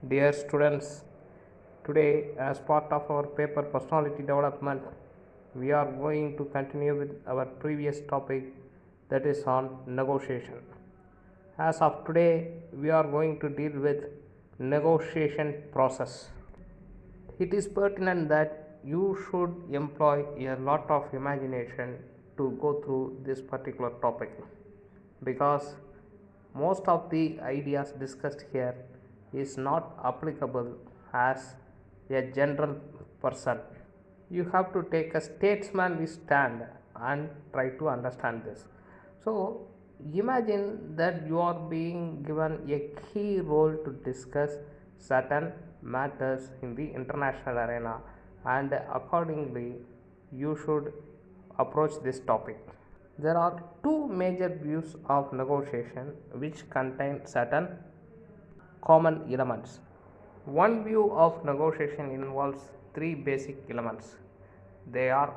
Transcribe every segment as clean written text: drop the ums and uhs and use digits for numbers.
Dear students, today, as part of our paper personality development, we are going to continue with our previous topic, that is on negotiation. As of today, we are going to deal with negotiation process. It is pertinent that you should employ a lot of imagination to go through this particular topic, because most of the ideas discussed here is not applicable as a general person. You have to take a statesmanly stand and try to understand this. So imagine that you are being given a key role to discuss certain matters in the international arena, and accordingly you should approach this topic. There are two major views of negotiation which contain certain common elements. One view of negotiation involves three basic elements. They are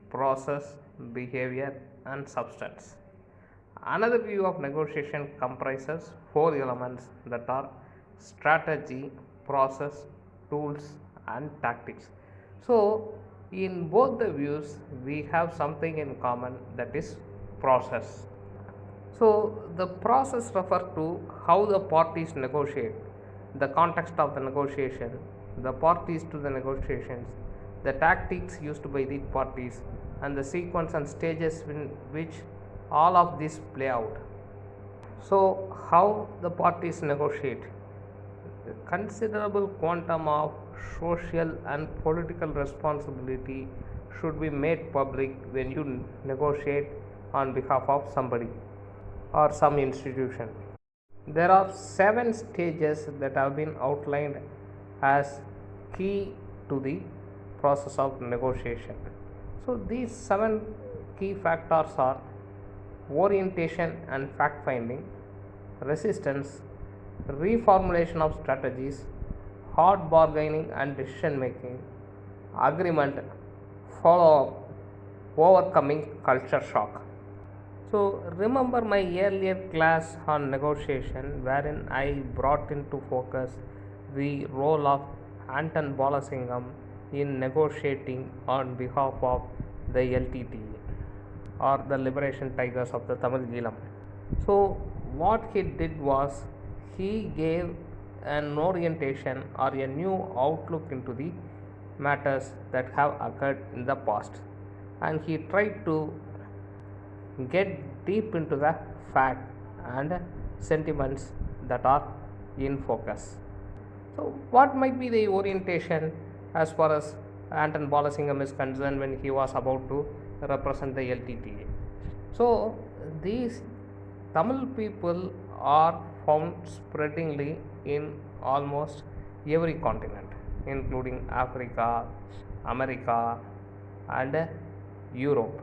process, behavior, and substance. Another view of negotiation comprises four elements, that are strategy, process, tools, and tactics. So, in both the views, we have something in common, that is process. So, the process refers to how the parties negotiate, the context of the negotiation, the parties to the negotiations, the tactics used by the parties, and the sequence and stages in which all of this play out. So, how the parties negotiate? A considerable quantum of social and political responsibility should be made public when you negotiate on behalf of somebody or some institution. There are seven stages that have been outlined as key to the process of negotiation. So, these seven key factors are orientation and fact finding, resistance, reformulation of strategies, hard bargaining and decision making, agreement, follow up, overcoming culture shock. So, remember my earlier class on negotiation, wherein I brought into focus the role of Anton Balasingham in negotiating on behalf of the LTT, or the Liberation Tigers of the Tamil Eelam. So, what he did was, he gave an orientation or a new outlook into the matters that have occurred in the past, and he tried to get deep into the fact and sentiments that are in focus. So, what might be the orientation as far as Anton Balasingham is concerned when he was about to represent the LTTA? So, these Tamil people are found spreadingly in almost every continent, including Africa, America, and Europe.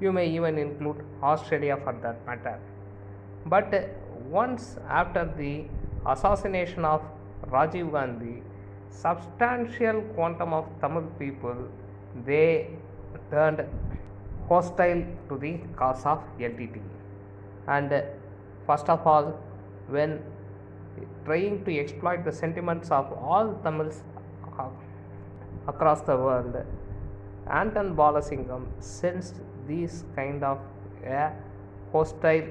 You may even include Australia for that matter. But once after the assassination of Rajiv Gandhi, substantial quantum of Tamil people, they turned hostile to the cause of LTT. And first of all, when trying to exploit the sentiments of all Tamils across the world, Anton Balasingham sensed these kind of hostile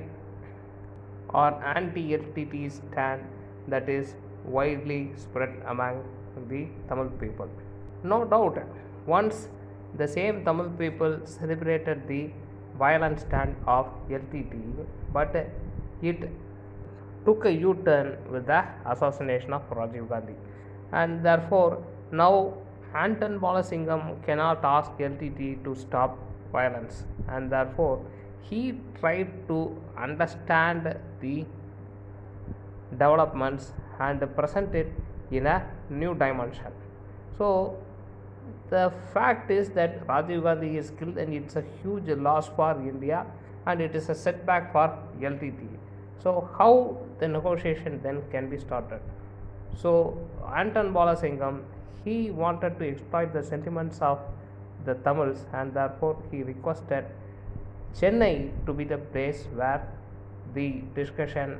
or anti-LTT stand that is widely spread among the Tamil people. No doubt, once the same Tamil people celebrated the violent stand of LTT, but it took a U-turn with the assassination of Rajiv Gandhi, and therefore now Anton Balasingham cannot ask LTT to stop violence, and therefore he tried to understand the developments and present it in a new dimension. So, the fact is that Rajiv Gandhi is killed, and it's a huge loss for India, and it is a setback for LTT. So, how the negotiation then can be started? So, Anton Balasingham, he wanted to exploit the sentiments of the Tamils, and therefore he requested Chennai to be the place where the discussion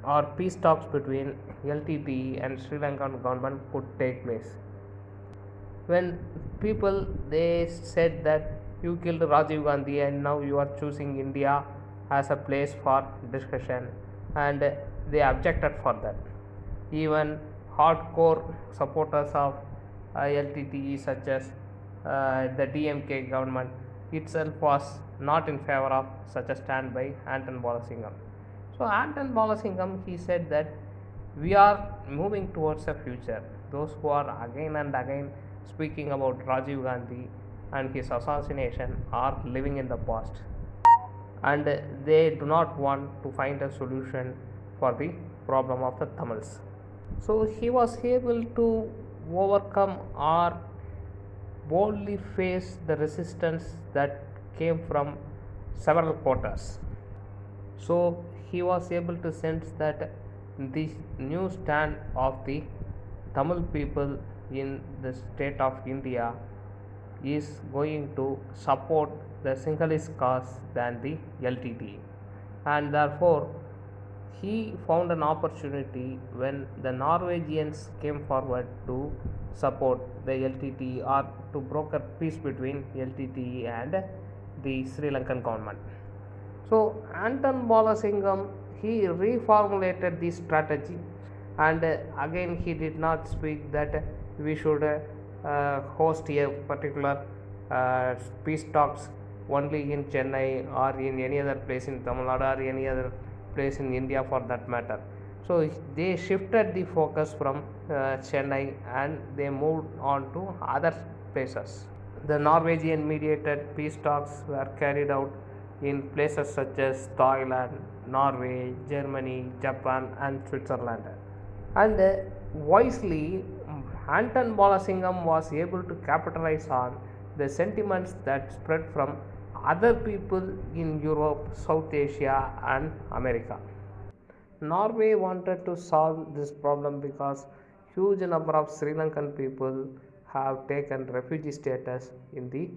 or peace talks between LTTE and Sri Lankan government could take place. When people they said that you killed Rajiv Gandhi and now you are choosing India as a place for discussion, and they objected for that. Even hardcore supporters of LTTE such as the DMK government itself was not in favor of such a stand by Anton Balasingham. So Anton Balasingham he said that we are moving towards a future. Those who are again and again speaking about Rajiv Gandhi and his assassination are living in the past, and they do not want to find a solution for the problem of the Tamils. So he was able to overcome or boldly face the resistance that came from several quarters. So he was able to sense that the new stand of the Tamil people in the state of India is going to support the Sinhalese cause than the LTTE, and therefore he found an opportunity when the Norwegians came forward to support the LTTE or to broker peace between LTTE and the Sri Lankan government. So Anton Balasingham he reformulated this strategy, and again he did not speak that we should host a particular peace talks only in Chennai or in any other place in Tamil Nadu or any other place in India for that matter. So they shifted the focus from Chennai and they moved on to other places. The Norwegian mediated peace talks were carried out in places such as Thailand, Norway, Germany, Japan, and Switzerland. And wisely, Anton Balasingham was able to capitalize on the sentiments that spread from other people in Europe, South Asia, and America. Norway wanted to solve this problem because huge number of Sri Lankan people have taken refugee status in the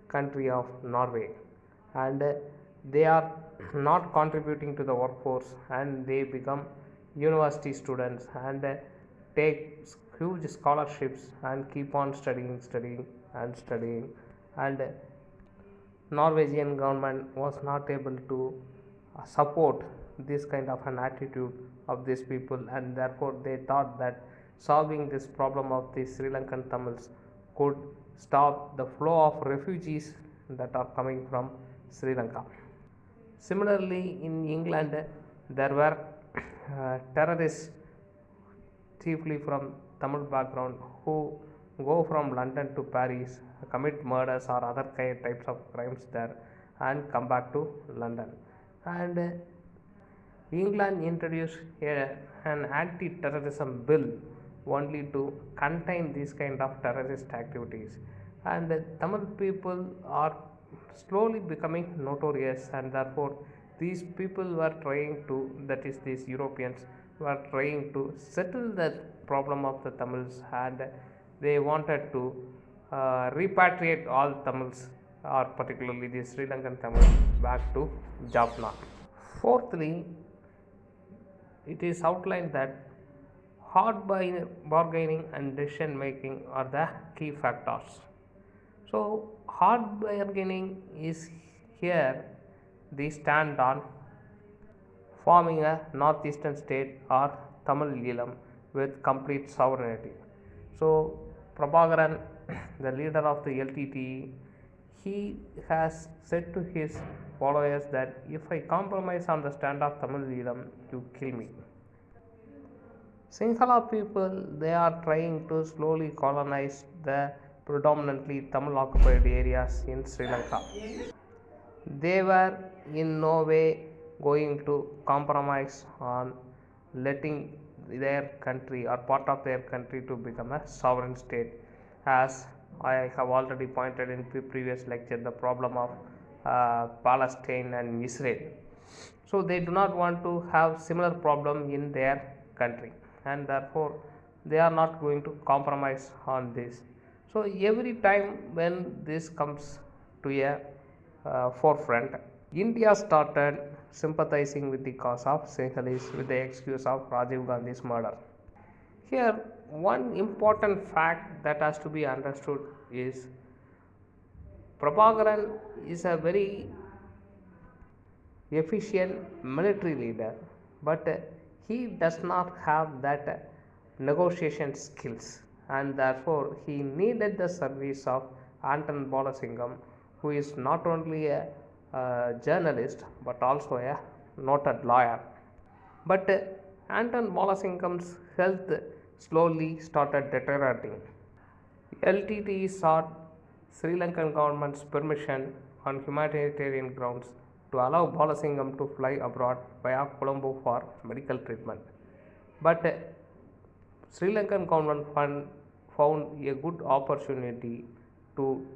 country of Norway, and they are not contributing to the workforce, and they become university students and take huge scholarships and keep on studying, and Norwegian government was not able to support this kind of an attitude of these people, and therefore they thought that solving this problem of the Sri Lankan Tamils could stop the flow of refugees that are coming from Sri Lanka. Similarly, in England, there were terrorists, chiefly from Tamil background, who go from London to Paris, commit murders or other types of crimes there, and come back to London. And England introduced an anti-terrorism bill only to contain these kind of terrorist activities, and the Tamil people are slowly becoming notorious, and therefore these people were trying to, that is these Europeans were trying to settle the problem of the Tamils, and they wanted to repatriate all Tamils or particularly the Sri Lankan Tamils back to Jaffna. Fourthly, it is outlined that hard bargaining and decision making are the key factors. So hard bargaining is here the stand on forming a northeastern state or Tamil Eelam with complete sovereignty. So Prabhakaran, the leader of the LTTE, he has said to his followers that if I compromise on the stand of Tamil Eelam, you kill me. Sinhala people, they are trying to slowly colonize the predominantly Tamil occupied areas in Sri Lanka. They were in no way going to compromise on letting their country or part of their country to become a sovereign state, as I have already pointed in previous lecture the problem of Palestine and Israel. So they do not want to have similar problem in their country, and therefore they are not going to compromise on this. So every time when this comes to a forefront, India started sympathizing with the cause of Sinhalese with the excuse of Rajiv Gandhi's murder. Here, one important fact that has to be understood is Prabhakaran is a very efficient military leader, but he does not have that negotiation skills, and therefore he needed the service of Anton Balasingham, who is not only a journalist but also a noted lawyer. But Anton Balasingham's health slowly started deteriorating. LTT sought Sri Lankan government's permission on humanitarian grounds to allow Balasingham to fly abroad via Colombo for medical treatment. But Sri Lankan government found a good opportunity to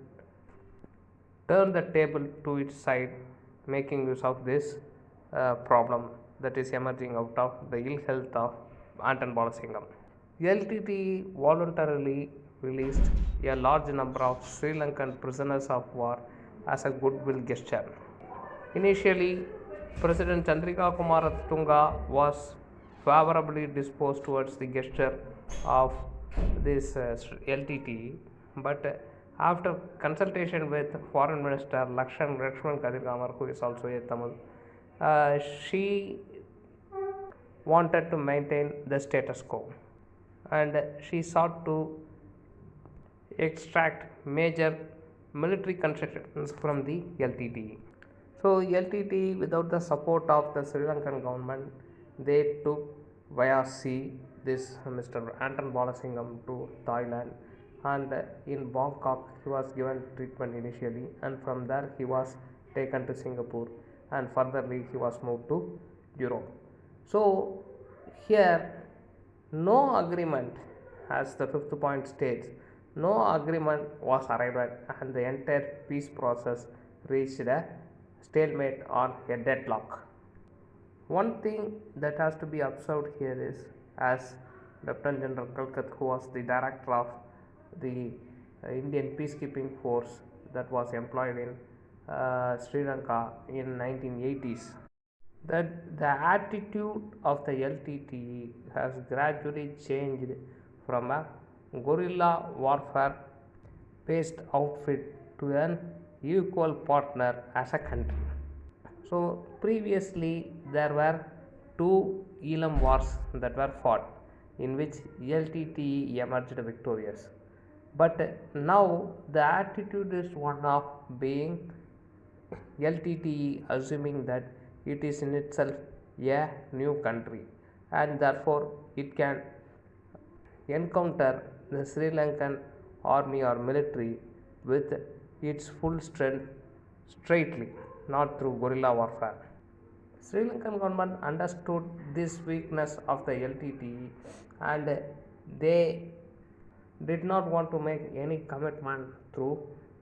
turn the table to its side, making use of this problem that is emerging out of the ill health of Anton Balasingham. LTT voluntarily released a large number of Sri Lankan prisoners of war as a goodwill gesture. Initially, President Chandrika Kumaratunga was favorably disposed towards the gesture of this LTT, but after consultation with Foreign Minister Lakshman Kadirgamar, who is also a Tamil, she wanted to maintain the status quo, and she sought to extract major military concessions from the LTT. So LTT, without the support of the Sri Lankan government, they took via sea this Mr. Anton Balasingham to Thailand, and in Bangkok he was given treatment initially, and from there he was taken to Singapore, and furtherly he was moved to Europe. So here no agreement, as the fifth point states, no agreement was arrived at, and the entire peace process reached a stalemate or a deadlock. One thing that has to be observed here is, as Lieutenant General Kalkat, who was the director of the Indian peacekeeping force that was employed in Sri Lanka in 1980s, that the attitude of the LTTE has gradually changed from a guerrilla warfare based outfit to an equal partner as a country. So previously there were two Elam wars that were fought, in which LTTE emerged victorious. But now the attitude is one of being LTTE assuming that it is in itself a new country, and therefore it can encounter the Sri Lankan army or military with its full strength straightly, not through guerrilla warfare. Sri Lankan government understood this weakness of the LTTE, and they did not want to make any commitment through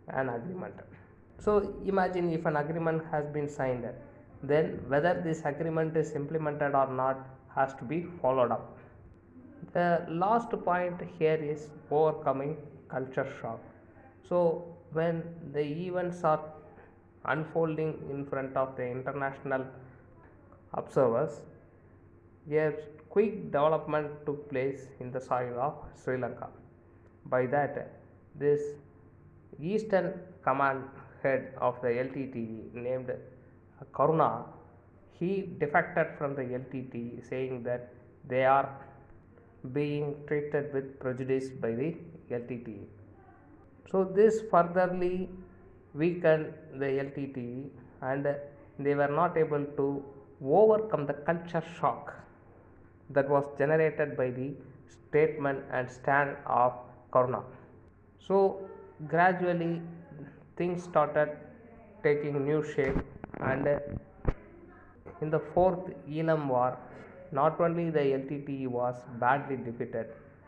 an agreement. So imagine if an agreement has been signed, then whether this agreement is implemented or not has to be followed up. The last point here is overcoming culture shock. So when the events are unfolding in front of the international observers, a quick development took place in the soil of Sri Lanka. By that, this Eastern Command head of the LTTE named Karuna, he defected from the LTTE, saying that they are being treated with prejudice by the LTTE. So this furtherly weakened the LTTE, and they were not able to overcome the culture shock that was generated by the statement and stand of Karuna. So gradually things started taking new shape, and in the fourth Elam war, not only the LTTE was badly defeated,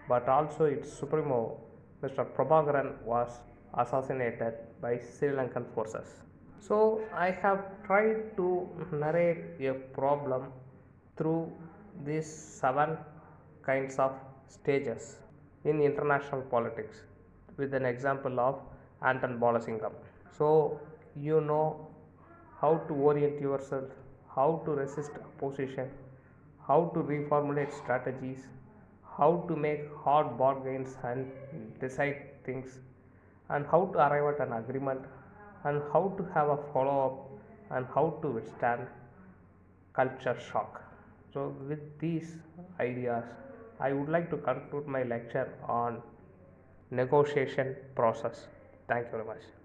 but also its supremo, Mr. Prabhakaran, was assassinated by Sri Lankan forces. So I have tried to narrate a problem through these 7 kinds of stages in international politics, with an example of Anton Balasingham. So you know how to orient yourself, how to resist opposition, how to reformulate strategies, how to make hard bargains and decide things, and how to arrive at an agreement, and how to have a follow up, and how to withstand culture shock. So, with these ideas, I would like to conclude my lecture on negotiation process. Thank you very much.